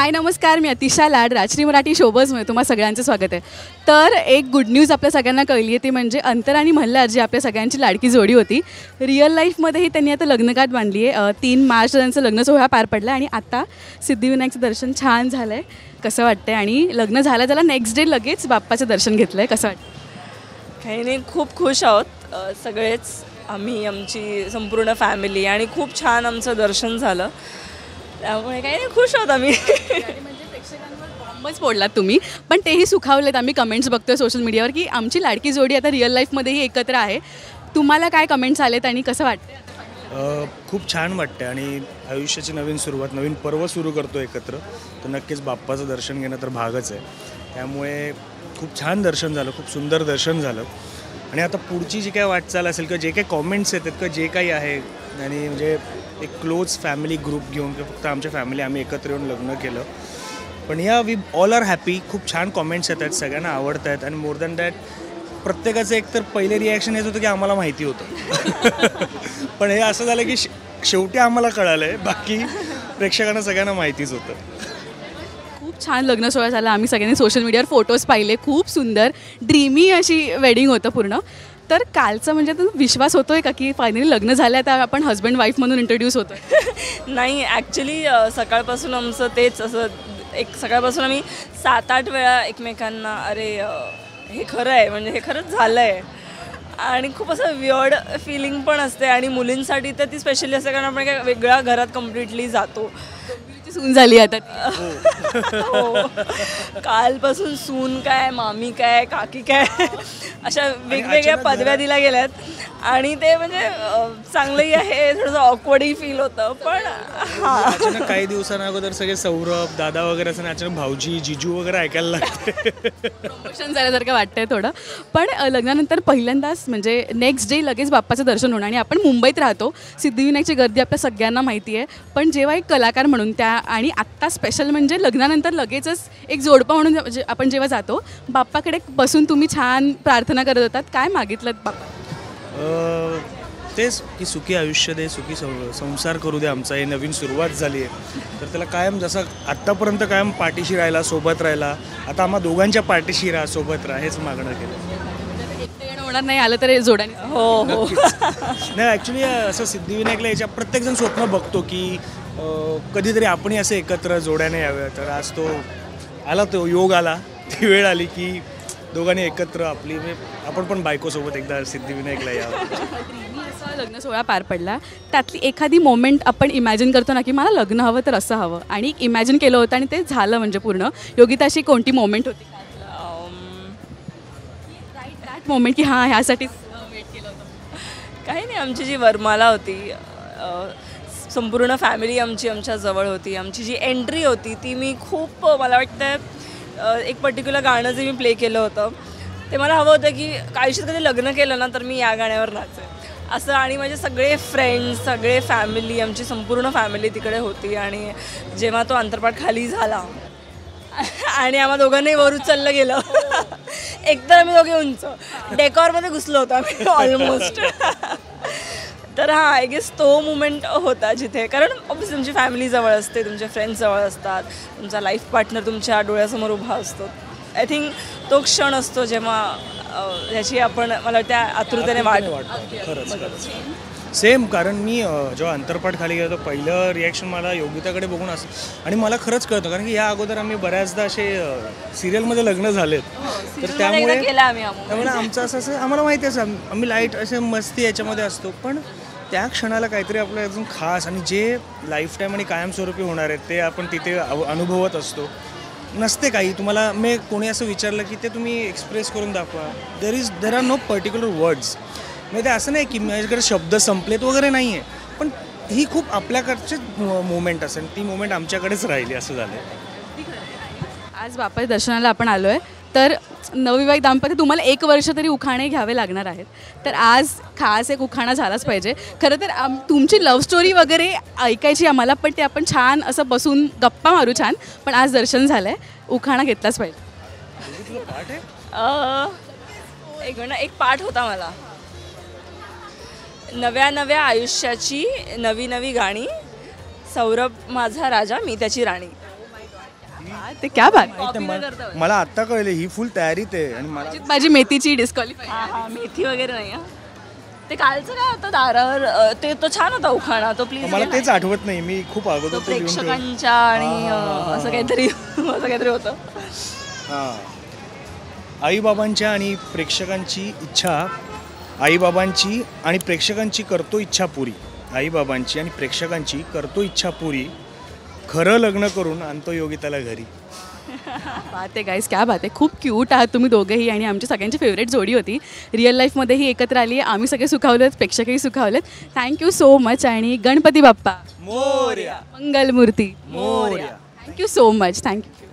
हाय नमस्कार, मी अतिशा लाड राजश्री मराठी शोबजमध्ये तुम्हा सगळ्यांचं स्वागत आहे. तर एक गुड न्यूज आपल्या सगळ्यांना कळली आहे, ती म्हणजे अंतर आणि मल्हार जी आपल्या सगळ्यांची लाडकी जोडी होती, रिअल लाईफमध्येही त्यांनी आता लग्नगाठ बांधली आहे. 3 मार्च त्यांचं लग्न सोहळा पार पडला आणि आता सिद्धिविनायकचं दर्शन छान झालं आहे. कसं वाटतं? आणि लग्न झालं झालं नेक्स्ट डे लगेच बाप्पाचं दर्शन घेतलं आहे, कसं वाटतं? काही नाही, खूप खुश आहोत सगळेच आम्ही, आमची संपूर्ण फॅमिली, आणि खूप छान आमचं दर्शन झालं. त्यामुळे काही नाही, खुश आहोत आम्ही. म्हणजे प्रेक्षकांवर बॉम्बच फोडलात तुम्ही, पण तेही सुखावलेत. आम्ही कमेंट्स बघतोय सोशल मीडियावर की आमची लाडकी जोडी आता रिअल लाईफमध्येही एकत्र आहे. तुम्हाला काय कमेंट्स आलेत आणि कसं वाटतं? खूप छान वाटतं आणि आयुष्याची नवीन सुरुवात, नवीन पर्व सुरू करतो एकत्र, तर नक्कीच बाप्पाचं दर्शन घेणं तर भागच आहे. त्यामुळे खूप छान दर्शन झालं, खूप सुंदर दर्शन झालं. आणि आता पुढची जी काय वाटचाल असेल किंवा जे काही कॉमेंट्स येतात किंवा जे काही आहे, आणि म्हणजे एक क्लोज फॅमिली ग्रुप घेऊन किंवा फक्त आमच्या फॅमिली आम्ही एकत्र येऊन लग्न केलं, पण या वी ऑल आर हॅपी. खूप छान कॉमेंट्स येत आहेत, सगळ्यांना आवडत आहेत. आणि मोर दॅन दॅट प्रत्येकाचं एक तर पहिले रिॲक्शन हेच होतं की आम्हाला माहिती होतं पण हे असं झालं की शेवटी आम्हाला कळालं आहे, बाकी प्रेक्षकांना सगळ्यांना माहितीच होतं. खूप छान लग्न सोहळा झाला. आम्ही सगळ्यांनी सोशल मीडियावर फोटोज पाहिले, खूप सुंदर ड्रीमी अशी वेडिंग होतं पूर्ण. तर कालचं म्हणजे विश्वास होतोय का की फायनली लग्न झालं, आता आपण हजबंड वाईफ म्हणून इंट्रोड्यूस होतो? नाही, ॲक्च्युली सकाळपासून आमचं तेच असं, एक सकाळपासून आम्ही 7-8 वेळा एकमेकांना अरे हे खरं आहे, म्हणजे हे खरंच झालं आहे. आणि खूप असं वियर्ड फिलिंग पण असते, आणि मुलींसाठी तर ती स्पेशली असते, कारण आपण काय वेगळ्या घरात कम्प्लिटली जातो. सून झाली आता. हो, कालपासून सून काय, मामी काय, काकी काय, अशा वेगवेगळ्या पदव्या दिल्या गेल्यात. आणि ते म्हणजे चांगलंही आहे, थोडंसं ऑकवर्डही फील होतं. पण हां, अचानक काही दिवसांअगोदर सगळे सौरभ दादा वगैरे असं, अचानक भाऊजी जिजू वगैरे ऐकायला लागते. प्रमोशन झाल्यासारखं वाटतंय थोडं. पण लग्नानंतर पहिल्यांदाच म्हणजे नेक्स्ट डे लगेच बाप्पाचं दर्शन होणं. आणि आपण मुंबईत राहतो, सिद्धिविनायकची गर्दी आपल्या सगळ्यांना माहिती आहे. पण जेव्हा एक कलाकार म्हणून त्या, आणि आत्ता स्पेशल म्हणजे लग्नानंतर लगेचच एक जोडपं म्हणून आपण जेव्हा जातो बाप्पाकडे बसून, तुम्ही छान प्रार्थना करत होतात, काय मागितलं बाप्पा? तेच की सुखी आयुष्य दे, सुखी संसार करू दे आमचा, हे नवीन सुरुवात झाली आहे. तर त्याला कायम जसं आत्तापर्यंत कायम पाठीशी राहायला, सोबत राहायला, आता आम्हा दोघांच्या पाठीशी राहा, सोबत राहा, हेच मागणं केलं. एकटं होणार नाही, आलं तर जोड्याने. हो. नाही, ॲक्च्युली असं सिद्धिविनायकला याच्या प्रत्येकजण स्वप्न बघतो की कधीतरी आपणही असं एकत्र जोड्याने यावं. तर आज तो आला, तो योग आला, ती वेळ आली की दोघांनी एकत्र आपण पण बायकोसोबत एकदा सिद्धिविनायकला यावं. लग्न सोहळा पार पडला, त्यातली एखादी मोमेंट आपण इमॅजिन करतो ना की मला लग्न हवं तर असं हवं, आणि इमॅजिन केलं होतं आणि ते झालं म्हणजे पूर्ण. योगिता, अशी कोणती मोमेंट होती दॅट मोमेंट की हां ह्यासाठीच वेट केलं होतं? काही नाही, आमची जी वरमाला होती, संपूर्ण फॅमिली आमची आमच्या जवळ होती. आमची जी एंट्री होती ती मी खूप, मला वाटतं एक पर्टिक्युलर गाणं जे मी प्ले केलं होतं ते मला हवं होतं की आयुष्यात कधी लग्न केलं ना तर मी या गाण्यावर नाचेन असं. आणि माझे सगळे फ्रेंड्स, सगळे फॅमिली, आमची संपूर्ण फॅमिली तिकडे होती. आणि जेव्हा तो अंतरपाठ खाली झाला आणि आम्हा दोघांनाही वर उचललं गेलं, एकतर आम्ही दोघे उंच, डेकॉरमध्ये घुसलो होतो आम्ही ऑलमोस्ट. तर हां, आय गेस तो मुमेंट होता जिथे, कारण ऑब्व्हियसली तुमची फॅमिली जवळ असते, तुमचे फ्रेंड्स जवळ असतात, तुमचा लाईफ पार्टनर तुमच्या डोळ्यासमोर उभा असतो. आय थिंक तो क्षण असतो जेव्हा ह्याची आपण, मला त्या आतुरतेने वाट. खरंच सेम. कारण मी जेव्हा अंतरपाठ खाली गेलो, पहिलं रिॲक्शन मला योगिताकडे बघून असं, आणि मला खरंच कळतं कारण की या अगोदर आम्ही बऱ्याचदा असे सिरियलमध्ये लग्न झालेत, तर त्यामुळे आमचं असं आम्हाला माहिती असं आम्ही लाईट असे मस्ती याच्यामध्ये असतो. पण त्या क्षणाला काहीतरी आपलं अजून खास, आणि जे लाईफ टाईम आणि कायमस्वरूपी होणार आहेत ते आपण तिथे अनुभवत असतो. नसते काही, तुम्हाला मी कोणी असं विचारलं की ते तुम्ही एक्सप्रेस करून दाखवा, there are no particular words. म्हणजे ते असं नाही की माझ्याकडे शब्द संपलेत वगैरे नाही आहे, पण ही खूप आपल्याकडचीच मोमेंट असेल, ती मोमेंट आमच्याकडेच राहिली, असं झालं. आज बाप्पाच्या दर्शनाला आपण आलो आहे, तर नवविवाहित दाम्पत्य तुम्हाला 1 वर्ष तरी उखाणे घ्यावे लागणार आहेत. तर आज खास एक उखाणा झालाच पाहिजे. खरं तर तुमची लव्ह स्टोरी वगैरे ऐकायची आम्हाला, पण ते आपण छान असं बसून गप्पा मारू छान. पण आज दर्शन झालं आहे, उखाणा घेतलाच पाहिजे. एक पाठ होता मला, नव्या नव्या आयुष्याची नवी नवी गाणी, सौरभ माझा राजा, मी त्याची राणी. बात ते क्या बात. माहिती आहे, मला आत्ता कळले ही फुल तयारीत आहे आणि मला माझी मेथीची डिस्क्वालिफाय. हां मेथी वगैरे नाही हां. ते कालचं काय होतं दारावर ते तो छान होता उखाणा तो प्लीज मला तेच आठवत नाही, मी खूप अगोदर तो लिहून ठेवलं. प्रेक्षकांच्या आणि असं काहीतरी होतं. हां, आईबाबांच्या आणि प्रेक्षकांची इच्छा, आईबाबांची आणि प्रेक्षकांची करतो इच्छा पुरी, आईबाबांची आणि प्रेक्षकांची करतो इच्छा पुरी, खरं लग्न करून आणतो योगिताला घरी. बात आहे गाईस, क्या बात आहे. खूप क्यूट आहात तुम्ही दोघंही आणि आमची सगळ्यांची फेवरेट जोडी होती. रिअल लाईफमध्येही एकत्र आली आहे, आम्ही सगळे सुखावलेत, प्रेक्षकही सुखावलेत. थँक्यू सो मच आणि Ganpati Bappa Morya. Mangalmurti Morya. Thank you so much. Thank you.